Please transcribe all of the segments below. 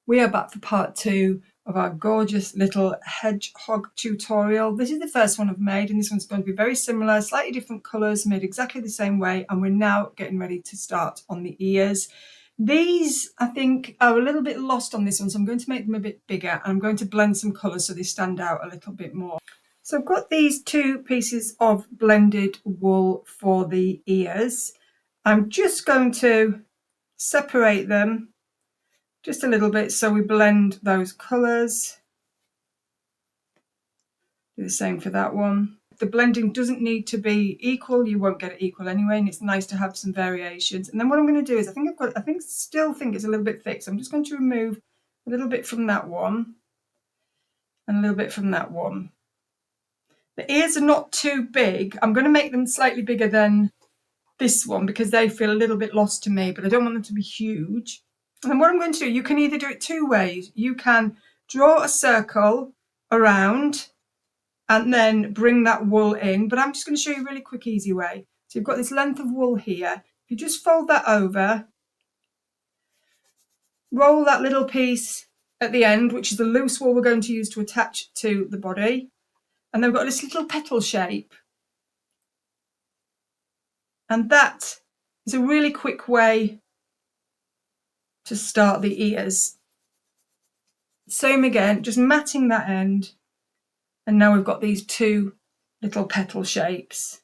We are back for part 2 of our gorgeous little hedgehog tutorial. This is the first one I've made, and this one's going to be very similar, slightly different colours, made exactly the same way, and we're now getting ready to start on the ears. These, I think, are a little bit lost on this one, so I'm going to make them a bit bigger, and I'm going to blend some colours so they stand out a little bit more. So I've got these 2 pieces of blended wool for the ears. I'm just going to separate them just a little bit so we blend those colours. Do the same for that one. The blending doesn't need to be equal, you won't get it equal anyway, and it's nice to have some variations. And then what I'm going to do is, still think it's a little bit thick, so I'm just going to remove a little bit from that one and a little bit from that one. The ears are not too big. I'm going to make them slightly bigger than this one because they feel a little bit lost to me, but I don't want them to be huge. And what I'm going to do, you can either do it 2 ways. You can draw a circle around and then bring that wool in, but I'm just going to show you a really quick, easy way. So you've got this length of wool here. If you just fold that over, roll that little piece at the end, which is the loose wool we're going to use to attach to the body, and then we've got this little petal shape. And that is a really quick way to start the ears. Same again, just matting that end, and now we've got these 2 little petal shapes.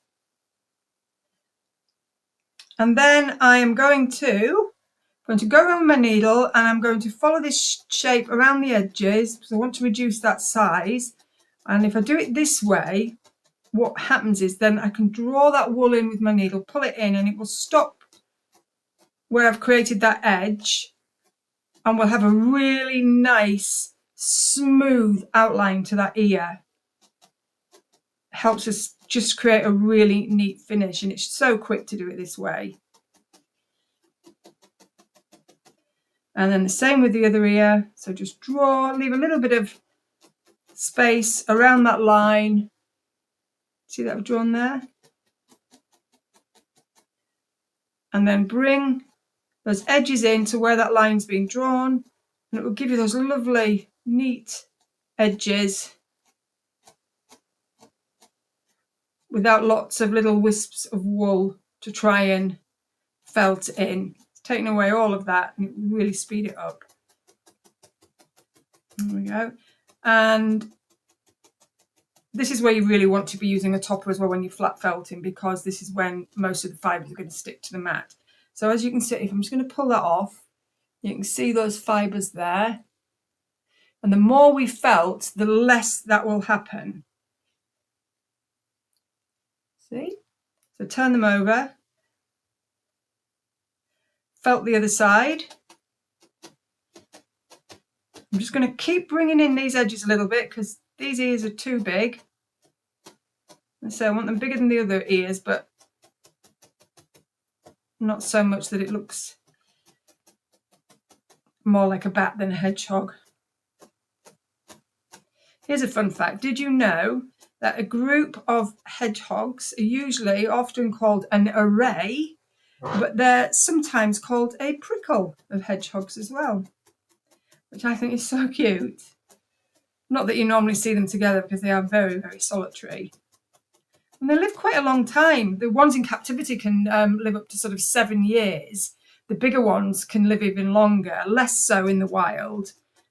And then I am going to go around my needle, and I'm going to follow this shape around the edges because I want to reduce that size. And if I do it this way, what happens is then I can draw that wool in with my needle, pull it in, and it will stop where I've created that edge. And we'll have a really nice, smooth outline to that ear. Helps us just create a really neat finish, and it's so quick to do it this way. And then the same with the other ear. So just draw, leave a little bit of space around that line. See that I've drawn there? And then bring those edges in to where that line's been drawn, and it will give you those lovely, neat edges without lots of little wisps of wool to try and felt in. It's taking away all of that, and it will really speed it up. There we go. And this is where you really want to be using a topper as well when you're flat felting, because this is when most of the fibres are going to stick to the mat. So as you can see, if I'm just going to pull that off, you can see those fibres there. And the more we felt, the less that will happen. See? So turn them over. Felt the other side. I'm just going to keep bringing in these edges a little bit because these ears are too big. And so I want them bigger than the other ears, but not so much that it looks more like a bat than a hedgehog. Here's a fun fact. Did you know that a group of hedgehogs are usually often called an array, but they're sometimes called a prickle of hedgehogs as well, which I think is so cute. Not that you normally see them together because they are very, very solitary. And they live quite a long time. The ones in captivity can live up to sort of 7 years. The bigger ones can live even longer, less so in the wild,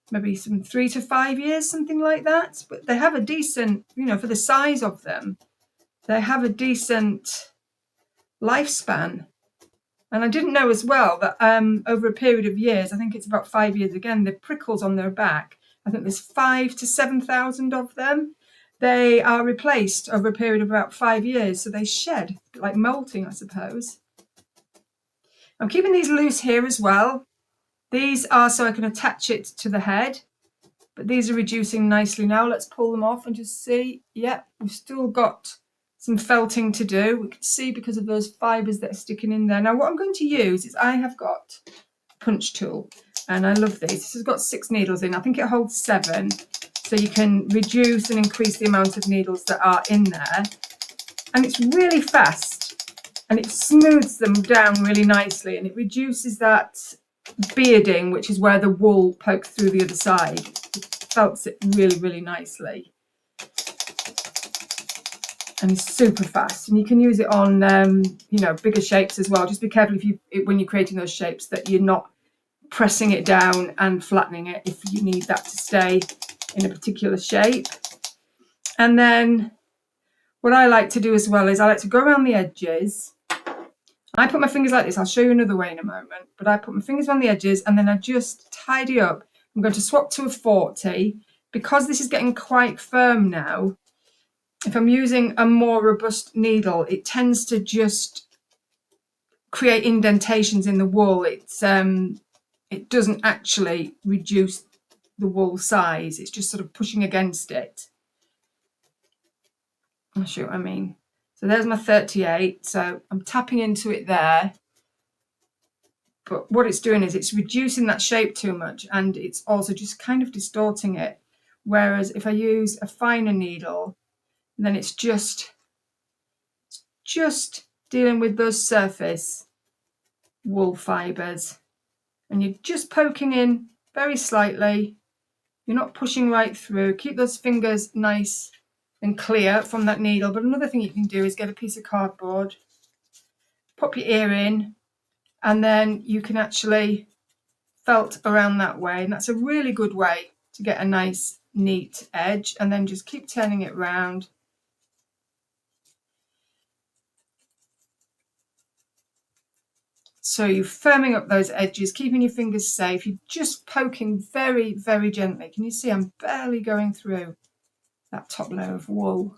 maybe some 3 to 5 years, something like that. But they have a decent, for the size of them, they have a decent lifespan. And I didn't know as well that over a period of years, I think it's about 5 years again, the prickles on their back, I think there's 5,000 to 7,000 of them. They are replaced over a period of about 5 years, so they shed, like molting, I suppose. I'm keeping these loose here as well. These are so I can attach it to the head, but these are reducing nicely now. Let's pull them off and just see. Yeah, we've still got some felting to do. We can see because of those fibres that are sticking in there. Now what I'm going to use is I have got a punch tool, and I love this. This has got 6 needles in. I think it holds 7. So you can reduce and increase the amount of needles that are in there. And it's really fast, and it smooths them down really nicely, and it reduces that bearding, which is where the wool pokes through the other side. It felts it really, really nicely. And it's super fast, and you can use it on you know, bigger shapes as well. Just be careful when you're creating those shapes that you're not pressing it down and flattening it if you need that to stay in a particular shape. And then what I like to do as well is I like to go around the edges. I put my fingers like this. I'll show you another way in a moment, but I put my fingers on the edges and then I just tidy up. I'm going to swap to a 40 because this is getting quite firm now. If I'm using a more robust needle, it tends to just create indentations in the wool. It doesn't actually reduce the wool size. It's just sort of pushing against it. I'll show you what I mean. So there's my 38. So I'm tapping into it there. But what it's doing is it's reducing that shape too much, and it's also just kind of distorting it. Whereas if I use a finer needle, then it's just dealing with those surface wool fibres, and you're just poking in very slightly. You're not pushing right through. Keep those fingers nice and clear from that needle. But another thing you can do is get a piece of cardboard, pop your ear in, and then you can actually felt around that way, and that's a really good way to get a nice neat edge. And then just keep turning it round. So you're firming up those edges, keeping your fingers safe. You're just poking very, very gently. Can you see I'm barely going through that top layer of wool?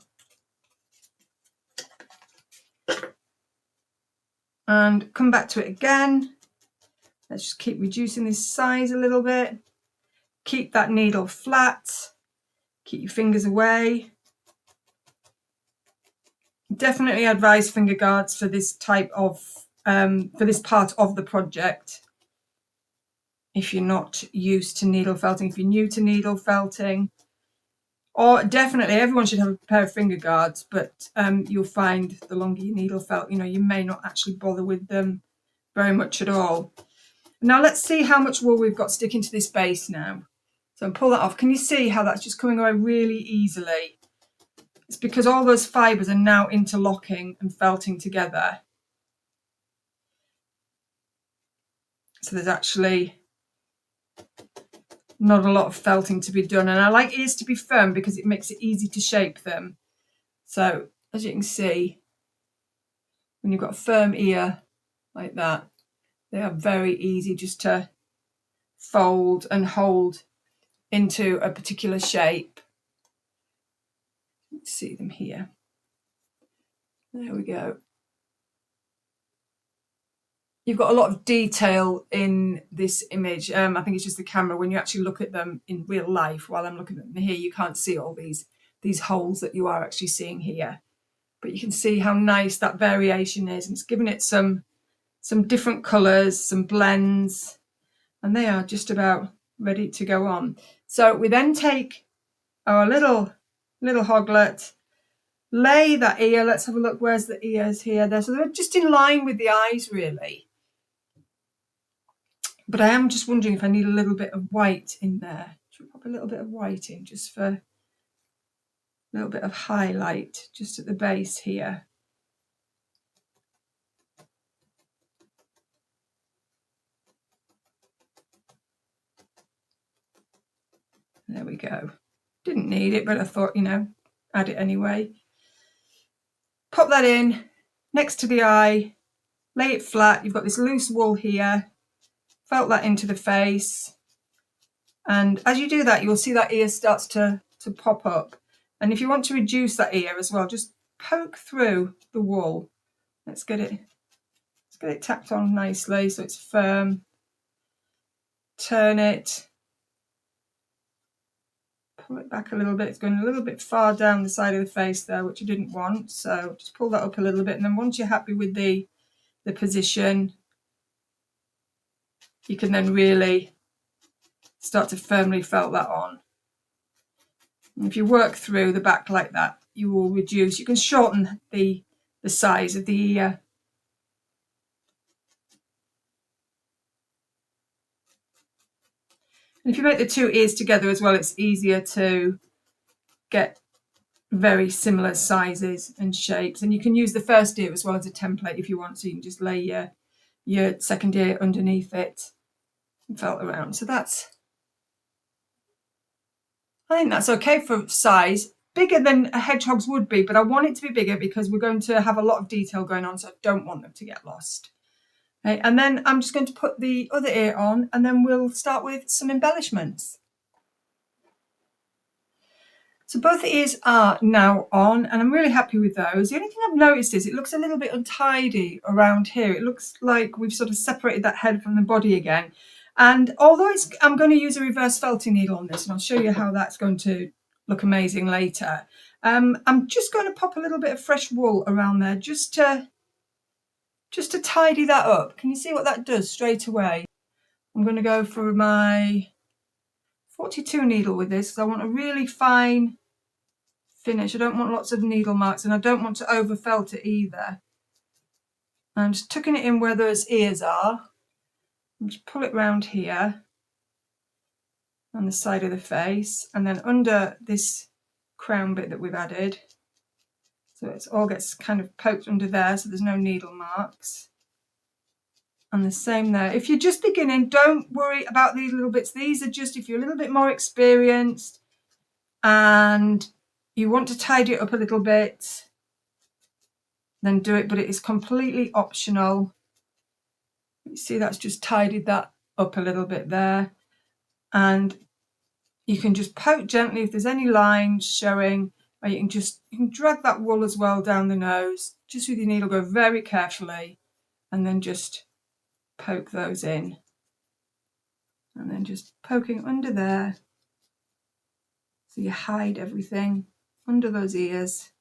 And come back to it again. Let's just keep reducing this size a little bit. Keep that needle flat. Keep your fingers away. Definitely advise finger guards for this type of for this part of the project. If you're not used to needle felting, if you're new to needle felting, or definitely everyone should have a pair of finger guards, but you'll find the longer you needle felt, you know, you may not actually bother with them very much at all. Now let's see how much wool we've got sticking to this base now. So I'll pull that off. Can you see how that's just coming away really easily? It's because all those fibres are now interlocking and felting together. So there's actually not a lot of felting to be done. And I like ears to be firm because it makes it easy to shape them. So as you can see, when you've got a firm ear like that, they are very easy just to fold and hold into a particular shape. Let's see them here. There we go. You've got a lot of detail in this image. I think it's just the camera. When you actually look at them in real life, while I'm looking at them here, you can't see all these holes that you are actually seeing here. But you can see how nice that variation is. And it's giving it some different colours, some blends, and they are just about ready to go on. So we then take our little hoglet, lay that ear. Let's have a look. Where's the ears here? There. So they're just in line with the eyes, really. But I am just wondering if I need a little bit of white in there. Should we pop a little bit of white in just for a little bit of highlight just at the base here? There we go. Didn't need it, but I thought, you know, add it anyway. Pop that in next to the eye, lay it flat. You've got this loose wool here. Felt that into the face. And as you do that, you'll see that ear starts to pop up. And if you want to reduce that ear as well, just poke through the wool. Let's get it tacked on nicely so it's firm. Turn it. Pull it back a little bit. It's going a little bit far down the side of the face there, which you didn't want. So just pull that up a little bit. And then once you're happy with the position, you can then really start to firmly felt that on. And if you work through the back like that, you will reduce. You can shorten the size of the ear. And if you make the two ears together as well, it's easier to get very similar sizes and shapes. And you can use the first ear as well as a template if you want, so you can just lay your second ear underneath it and felt around. So that's, I think that's okay for size. Bigger than a hedgehog's would be, but I want it to be bigger because we're going to have a lot of detail going on, so I don't want them to get lost. Okay, and then I'm just going to put the other ear on, and then we'll start with some embellishments. So both the ears are now on, and I'm really happy with those. The only thing I've noticed is it looks a little bit untidy around here. It looks like we've sort of separated that head from the body again. And although I'm going to use a reverse felting needle on this, and I'll show you how that's going to look amazing later, I'm just going to pop a little bit of fresh wool around there just to tidy that up. Can you see what that does straight away? I'm going to go for my 42 needle with this because I want a really fine finish. I don't want lots of needle marks, and I don't want to over felt it either. I'm just tucking it in where those ears are. And just pull it round here on the side of the face, and then under this crown bit that we've added, so it all gets kind of poked under there so there's no needle marks. And the same there. If you're just beginning, don't worry about these little bits. These are just if you're a little bit more experienced and you want to tidy it up a little bit, then do it, but it is completely optional. You see that's just tidied that up a little bit there. And you can just poke gently if there's any lines showing, or you can drag that wool as well down the nose, just with your needle, go very carefully, and then just poke those in. And then just poking under there, so you hide everything under those ears.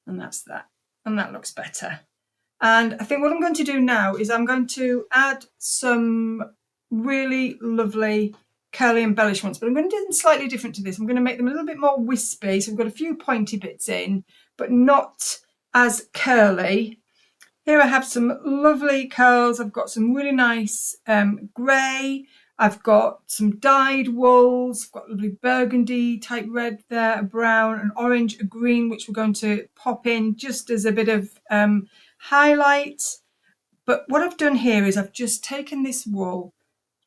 And that's that. And that looks better. And I think what I'm going to do now is I'm going to add some really lovely curly embellishments, but I'm going to do them slightly different to this. I'm going to make them a little bit more wispy. So I've got a few pointy bits in, but not as curly. Here I have some lovely curls. I've got some really nice grey. I've got some dyed wools. I've got lovely burgundy type red there, a brown, an orange, a green, which we're going to pop in just as a bit of highlight. But what I've done here is I've just taken this wool,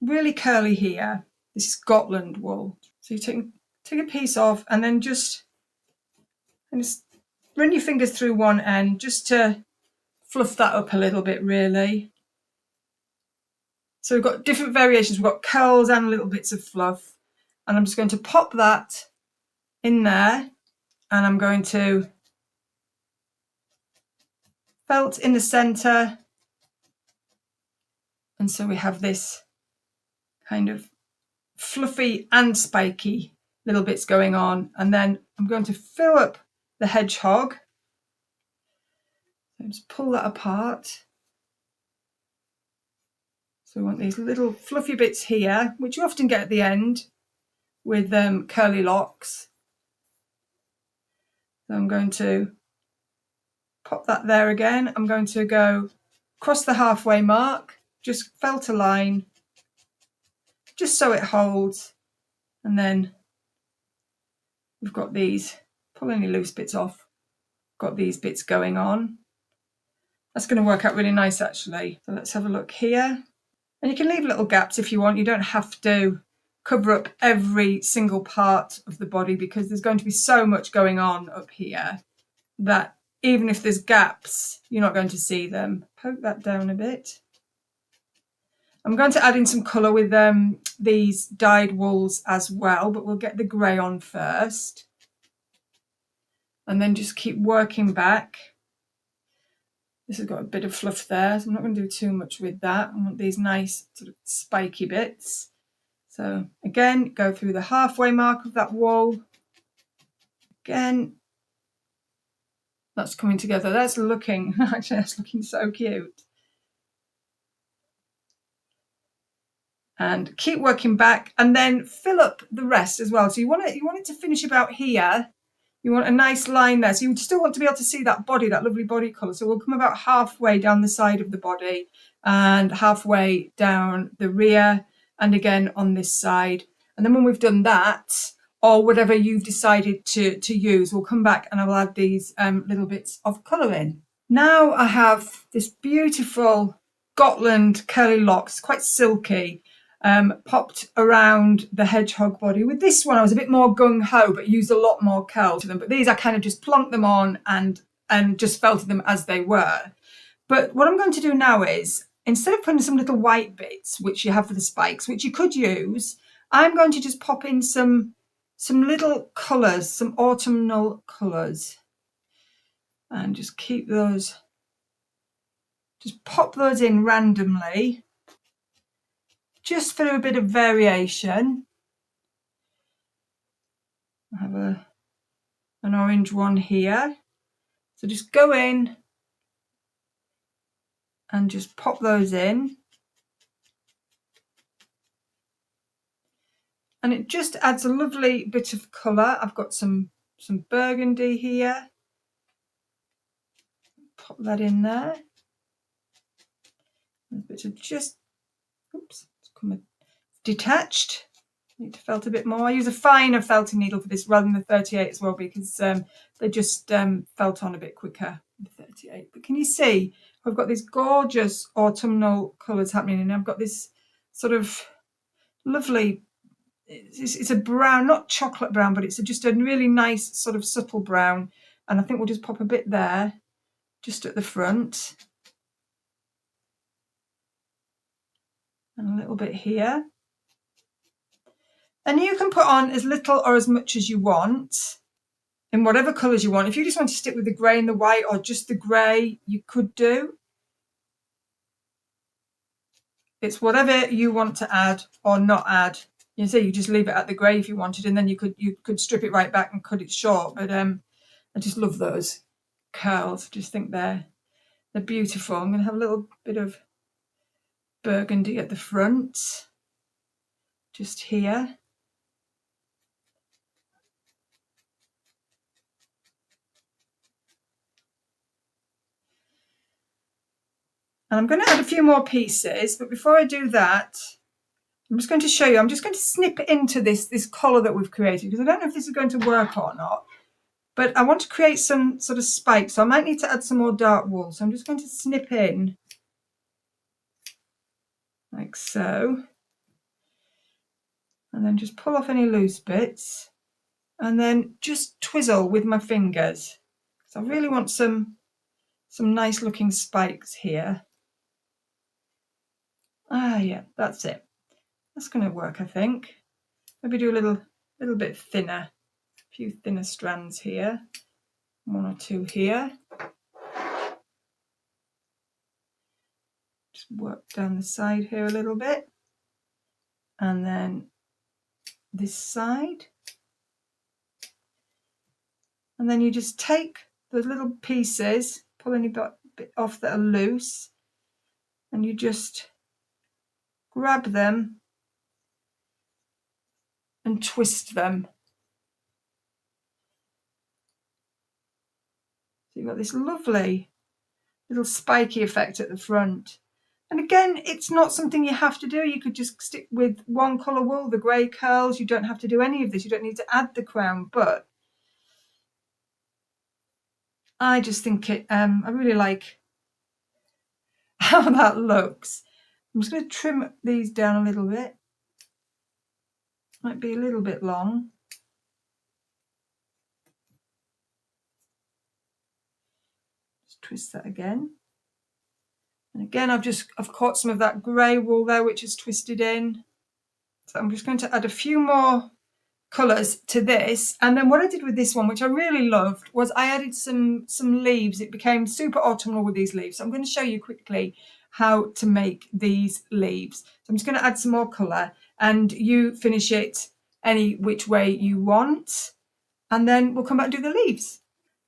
really curly here. This is Scotland wool. So you take a piece off and then just run your fingers through one end just to fluff that up a little bit, really. So we've got different variations. We've got curls and little bits of fluff. And I'm just going to pop that in there, and I'm going to felt in the centre. And so we have this kind of fluffy and spiky little bits going on. And then I'm going to fill up the hedgehog. So just pull that apart. So we want these little fluffy bits here, which you often get at the end with curly locks. So I'm going to pop that there again. I'm going to go across the halfway mark, just felt a line, just so it holds. And then we've got these, pull any loose bits off, got these bits going on. That's going to work out really nice actually. So let's have a look here. And you can leave little gaps if you want. You don't have to cover up every single part of the body because there's going to be so much going on up here that even if there's gaps, you're not going to see them. Poke that down a bit. I'm going to add in some colour with these dyed wools as well, but we'll get the grey on first. And then just keep working back. This has got a bit of fluff there, so I'm not going to do too much with that. I want these nice sort of spiky bits. So again, go through the halfway mark of that wool. Again, that's coming together. That's looking, actually that's looking so cute. And keep working back and then fill up the rest as well. So you want it to finish about here, You want a nice line there. So you still want to be able to see that body, that lovely body colour. So we'll come about halfway down the side of the body and halfway down the rear and again on this side. And then when we've done that, or whatever you've decided to use, we'll come back and I'll add these little bits of colour in. Now I have this beautiful Gotland curly locks, quite silky, popped around the hedgehog body. With this one I was a bit more gung-ho but used a lot more curl to them, but these I kind of just plonked them on and just felted them as they were. But what I'm going to do now is, instead of putting some little white bits which you have for the spikes, which you could use, I'm going to just pop in some little colours, some autumnal colours, and just keep those, just pop those in randomly just for a bit of variation. I have an orange one here, so just go in and just pop those in, and it just adds a lovely bit of colour. I've got some burgundy here, pop that in there, a bit of just, oops, it's come detached. Need to felt a bit more. I use a finer felting needle for this rather than the 38 as well, because they just felt on a bit quicker with the 38. But can you see I've got these gorgeous autumnal colours happening, and I've got this sort of lovely, it's a brown, not chocolate brown, but it's just a really nice sort of subtle brown. And I think we'll just pop a bit there just at the front and a little bit here. And you can put on as little or as much as you want in whatever colours you want. If you just want to stick with the grey and the white, or just the grey, you could do. It's whatever you want to add or not add. You see, you just leave it at the grey if you wanted, and then you could strip it right back and cut it short. But I just love those curls. I just think they're beautiful. I'm going to have a little bit of burgundy at the front, just here. And I'm going to add a few more pieces, but before I do that, I'm just going to show you, I'm just going to snip into this collar that we've created, because I don't know if this is going to work or not, but I want to create some sort of spikes, so I might need to add some more dark wool. So I'm just going to snip in like so, and then just pull off any loose bits, and then just twizzle with my fingers. So I really want some nice looking spikes here. Ah, yeah, that's it. That's going to work, I think. Maybe do a little bit thinner, a few thinner strands here, one or two here. Just work down the side here a little bit, and then this side. And then you just take those little pieces, pull any bit off that are loose, and you just grab them and twist them. So you've got this lovely little spiky effect at the front. And again, it's not something you have to do. You could just stick with one colour wool, the grey curls. You don't have to do any of this. You don't need to add the crown, but I just think it, I really like how that looks. I'm just going to trim these down a little bit. Might be a little bit long. Just twist that again. And again, I've caught some of that grey wool there, which is twisted in. So I'm just going to add a few more colours to this. And then what I did with this one, which I really loved, was I added some leaves. It became super autumnal with these leaves. So I'm going to show you quickly how to make these leaves. So I'm just going to add some more colour, and you finish it any which way you want, and then we'll come back and do the leaves.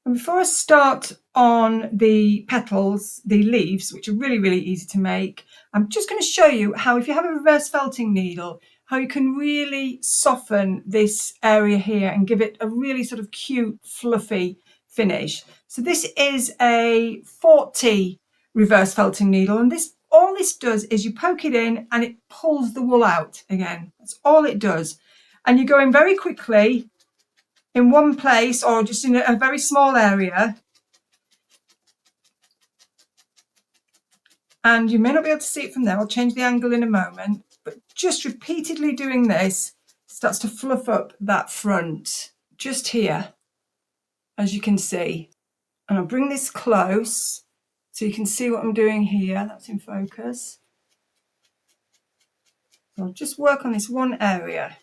And before I start on the petals, the leaves, which are really, really easy to make, I'm just going to show you how, if you have a reverse felting needle how you can really soften this area here and give it a really sort of cute, fluffy finish. So this is a 40 reverse felting needle, and all this does is you poke it in and it pulls the wool out again. That's all it does. And you're going very quickly in one place or just in a very small area. And you may not be able to see it from there. I'll change the angle in a moment. But just repeatedly doing this starts to fluff up that front just here, as you can see. And I'll bring this close so you can see what I'm doing here. That's in focus. So I'll just work on this one area.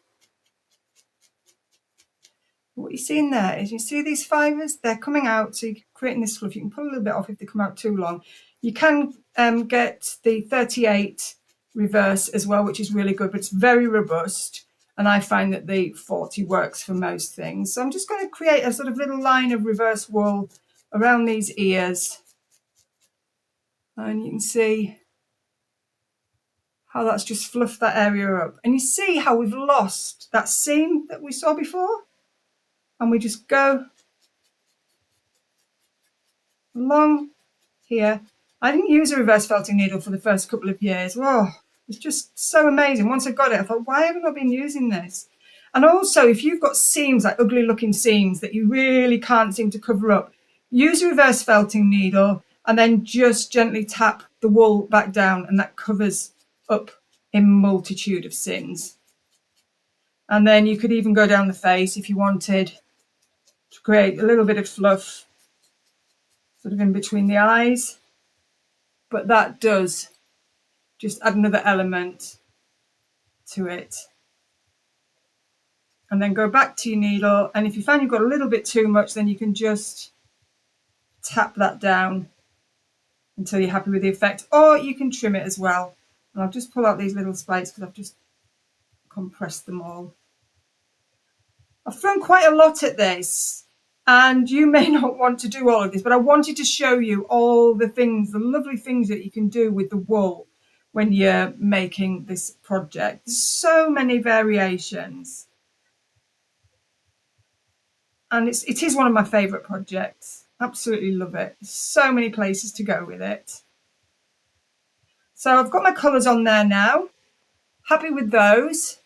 What you're seeing there is you see these fibres, they're coming out, so you're creating this fluff. You can pull a little bit off if they come out too long. You can get the 38 reverse as well, which is really good, but it's very robust. And I find that the 40 works for most things. So I'm just going to create a sort of little line of reverse wool around these ears. And you can see how that's just fluffed that area up. And you see how we've lost that seam that we saw before? And we just go along here. I didn't use a reverse felting needle for the first couple of years. Oh, it's just so amazing. Once I got it, I thought, why haven't I been using this? And also, if you've got seams, like ugly looking seams that you really can't seem to cover up, use a reverse felting needle and then just gently tap the wool back down, and that covers up a multitude of sins. And then you could even go down the face if you wanted to create a little bit of fluff sort of in between the eyes. But that does just add another element to it. And then go back to your needle, and if you find you've got a little bit too much, then you can just tap that down until you're happy with the effect, or you can trim it as well. And I'll just pull out these little spikes because I've just compressed them all. I've thrown quite a lot at this, and you may not want to do all of this, but I wanted to show you all the things, the lovely things that you can do with the wool when you're making this project. There's so many variations. And it is one of my favourite projects. Absolutely love it. So many places to go with it. So I've got my colours on there now. Happy with those.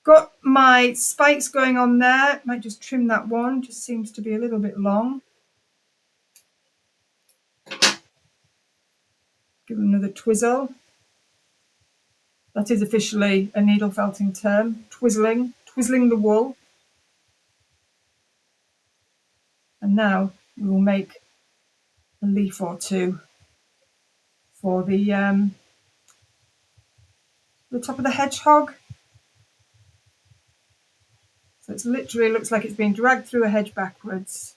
Got my spikes going on there. Might just trim that one. Just seems to be a little bit long. Give them another twizzle. That is officially a needle felting term. Twizzling the wool. And now we will make a leaf or two for the top of the hedgehog. So it's literally looks like it's been dragged through a hedge backwards.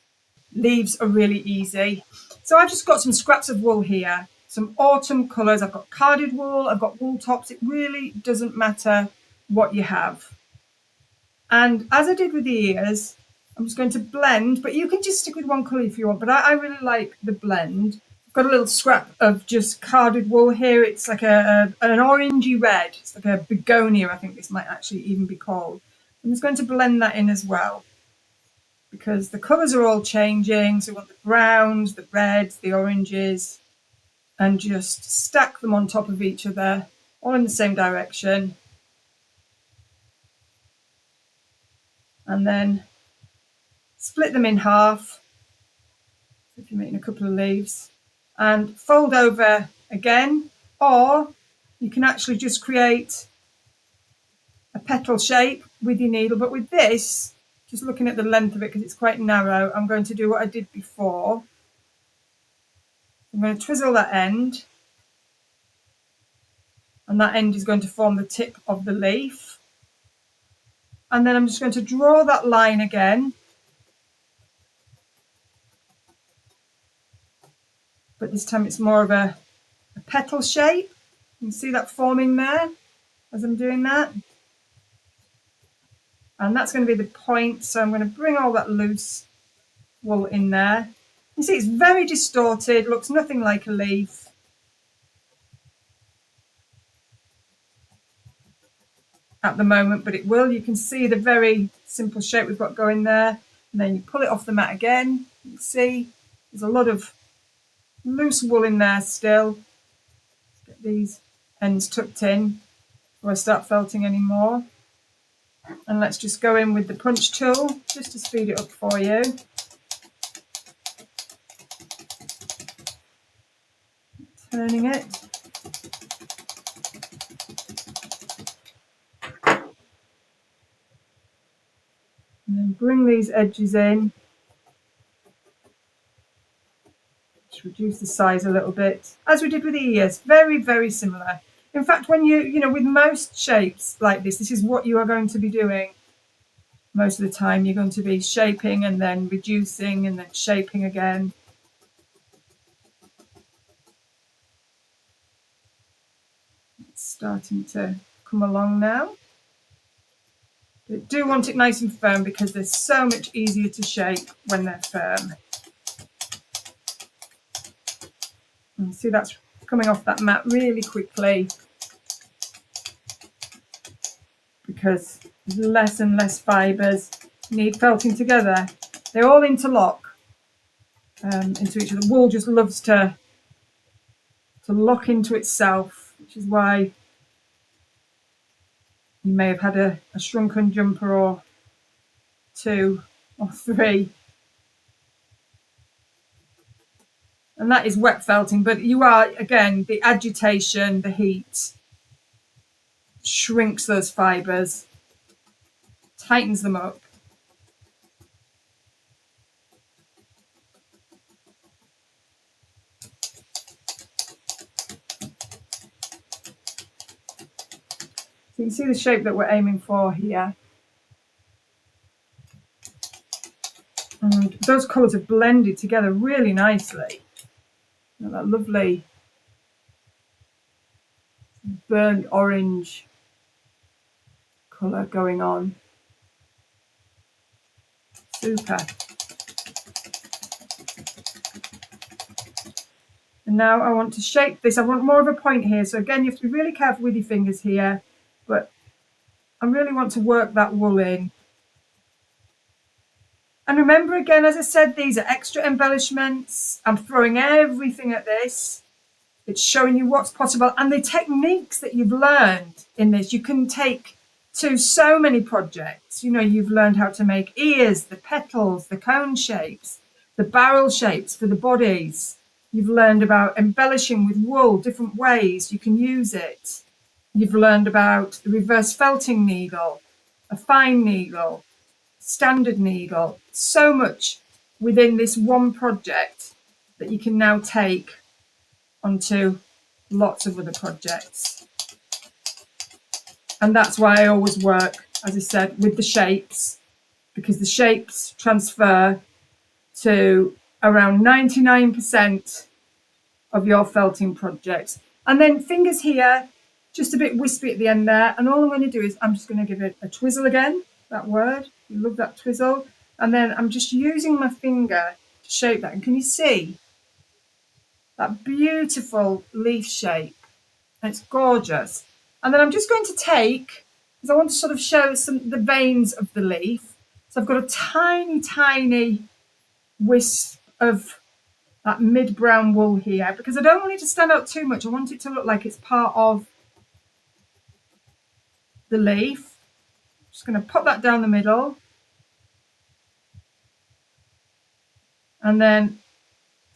Leaves are really easy. So I've just got some scraps of wool here, some autumn colours. I've got carded wool, I've got wool tops. It really doesn't matter what you have. And as I did with the ears, I'm just going to blend, but you can just stick with one colour if you want, but I really like the blend. I've got a little scrap of just carded wool here. It's like an orangey red. It's like a begonia, I think this might actually even be called. I'm just going to blend that in as well, because the colours are all changing. So we want the browns, the reds, the oranges, and just stack them on top of each other, all in the same direction. And then split them in half, if you're making a couple of leaves, and fold over again, or you can actually just create a petal shape with your needle. But with this, just looking at the length of it, because it's quite narrow, I'm going to do what I did before. I'm going to twizzle that end, and that end is going to form the tip of the leaf. And then I'm just going to draw that line again, but this time it's more of a petal shape. You can see that forming there as I'm doing that. And that's going to be the point, so I'm going to bring all that loose wool in there. You see it's very distorted, looks nothing like a leaf. at the moment, but it will. You can see the very simple shape we've got going there. And then you pull it off the mat again. You can see there's a lot of loose wool in there still. Get these ends tucked in before I start felting anymore. And let's just go in with the punch tool just to speed it up for you. Turning it. And then bring these edges in. Just reduce the size a little bit, as we did with the ears. Very, very similar. In fact, when with most shapes like this is what you are going to be doing. Most of the time you're going to be shaping and then reducing and then shaping again. It's starting to come along now. But do want it nice and firm because they're so much easier to shape when they're firm. And see, that's coming off that mat really quickly because less and less fibres need felting together. They all interlock into each other. Wool just loves to lock into itself, which is why you may have had a shrunken jumper or 2 or 3. And that is wet felting, but you are, again, the agitation, the heat shrinks those fibres, tightens them up. So you can see the shape that we're aiming for here. And those colours have blended together really nicely. That lovely burnt orange colour going on. Super. And now I want to shape this. I want more of a point here. So again, you have to be really careful with your fingers here, but I really want to work that wool in. And remember, again, as I said, these are extra embellishments. I'm throwing everything at this. It's showing you what's possible and the techniques that you've learned in this. You can take to so many projects. You've learned how to make ears, the petals, the cone shapes, the barrel shapes for the bodies. You've learned about embellishing with wool, different ways you can use it. You've learned about the reverse felting needle, a fine needle, standard needle. So much within this one project that you can now take onto lots of other projects. And that's why I always work, as I said, with the shapes, because the shapes transfer to around 99% of your felting projects. And then fingers here, just a bit wispy at the end there. And all I'm going to do is I'm just going to give it a twizzle again, that word. You love that twizzle. And then I'm just using my finger to shape that. And can you see that beautiful leaf shape? And it's gorgeous. And then I'm just going to take, because I want to sort of show the veins of the leaf. So I've got a tiny, tiny wisp of that mid-brown wool here, because I don't want it to stand out too much. I want it to look like it's part of the leaf. I'm just going to pop that down the middle. And then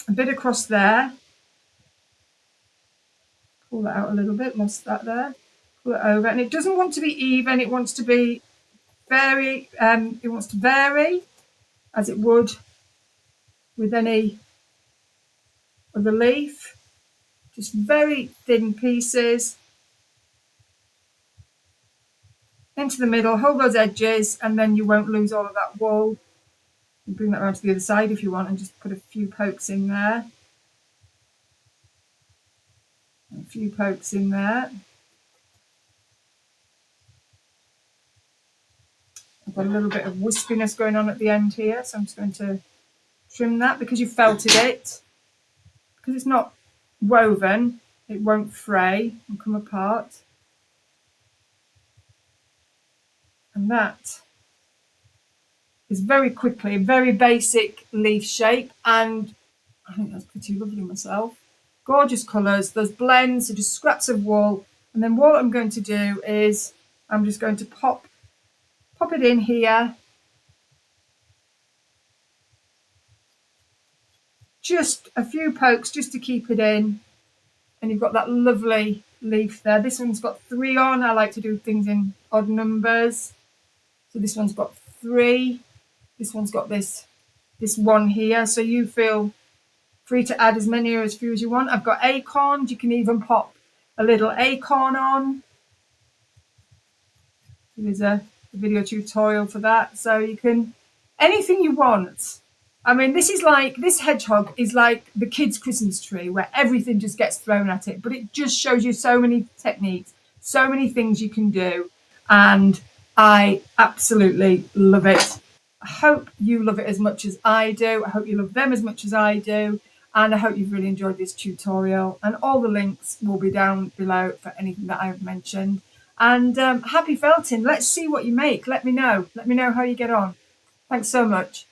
a bit across there. Pull that out a little bit, lost that there. Pull it over. And it doesn't want to be even, it wants to be vary as it would with any other leaf. Just very thin pieces into the middle, hold those edges, and then you won't lose all of that wool. You bring that around to the other side if you want, and just put a few pokes in there. A few pokes in there. I've got a little bit of wispiness going on at the end here, so I'm just going to trim that because you felted it. Because it's not woven, it won't fray and come apart. And that is very quickly a very basic leaf shape, and I think that's pretty lovely myself. Gorgeous colours. There's blends, so just scraps of wool. And then what I'm going to do is I'm just going to pop it in here. Just a few pokes just to keep it in. And you've got that lovely leaf there. This one's got 3 on. I like to do things in odd numbers. So this one's got 3. This one's got this one here. So you feel free to add as many or as few as you want. I've got acorns. You can even pop a little acorn on. There's a video tutorial for that. So you can, anything you want. I mean, this hedgehog is like the kids' Christmas tree where everything just gets thrown at it. But it just shows you so many techniques, so many things you can do. And I absolutely love it. I hope you love it as much as I do. I hope you love them as much as I do. And I hope you've really enjoyed this tutorial. And all the links will be down below for anything that I've mentioned. And happy felting. Let's see what you make. Let me know. Let me know how you get on. Thanks so much.